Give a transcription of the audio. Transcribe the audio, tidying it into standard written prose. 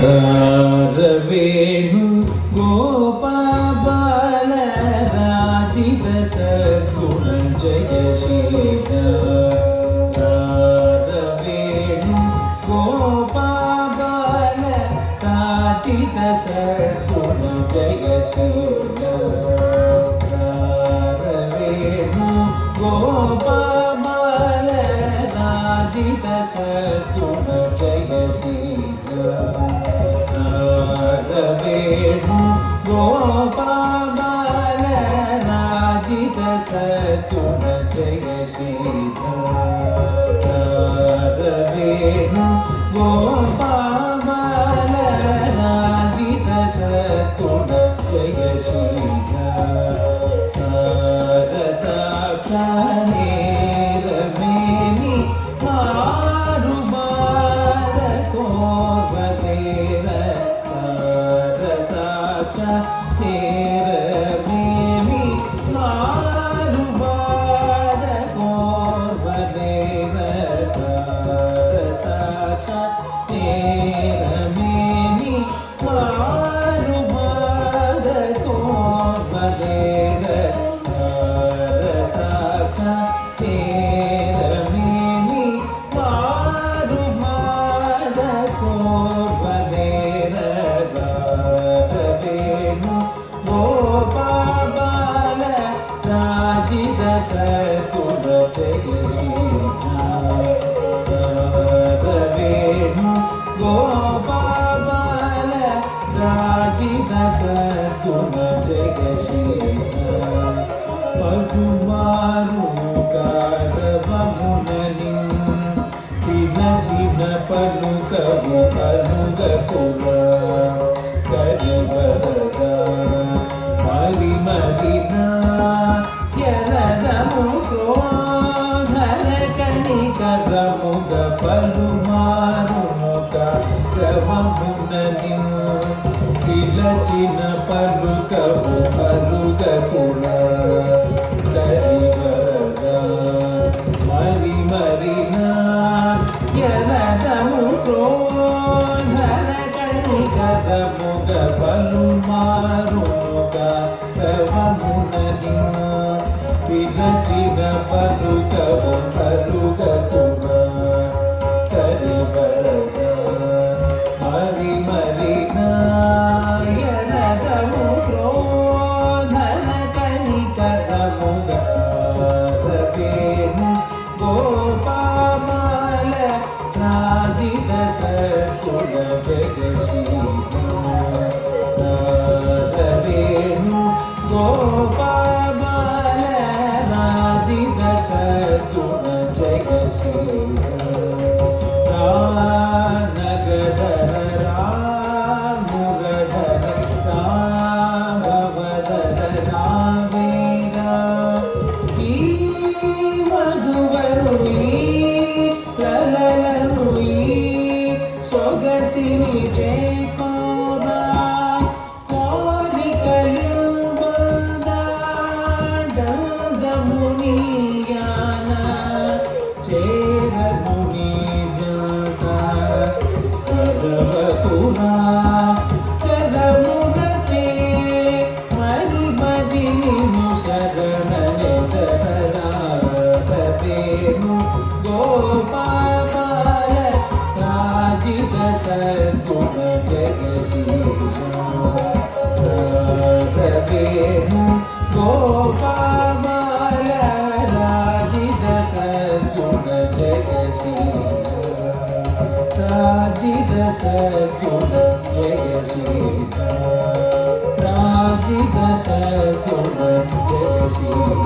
रारवेणु गोपाल राजित सद्गुण जयशील रारवेणु गोपाल राजित सद्गुण जयशील रारवेणु गोपाल राजित सद्गुण जयशील रारवेणु गोपाल राजित सद्गुण जयशील रारवेणु गोपाल राजित सद्गुण जयशील सारसाख्याने रमेनि मारुबाद कोर्वदेव सारसाख्याने रमेनि मारुबाद कोर्वदेव सारसाख्याने रमेनि मारुबाद कोर्वदेव सद्गुण जयशील रारवेणु गोपाल राजित सद्गुण जयशील परुमारुगारवमुननि पिनचिन पलुकवु अनुगकुल करिवरद मरिमरिना కరముగ పలుమారుముగ క్రమమునని పిలచిన పలుకవు పలుగకుల కరివరద మరి మరినా ఎనదము క్రోధనకని కరముగ పలుమారుముగ క్రమమునని పిలచిన పలుకవు పలుగకుల కరివరద మరి మరినా ఎనదము క్రోధన కనికరముగ రారవేణు గోపాల రాజిత సద్గుణ జయశీల రారవేణు గోపాల రాజిత సద్గుణ జయశీల రానగధర రామురధర రామవదర రామేర ఈ మధువరు ఈ లలలను ఈ సొగసిని చేకోరా కోరికలింబమునియాన చేరముని జాత భగవతునా శరమునచే మరి మరి నిను శరణనే రారవేణు గోపాల రాజిత సద్గుణ జయశీల రారవేణు గోపాల రాజిత సద్గుణ జయశీల రాజిత సద్గుణ జయశీల రాజిత సద్గుణ జయశీల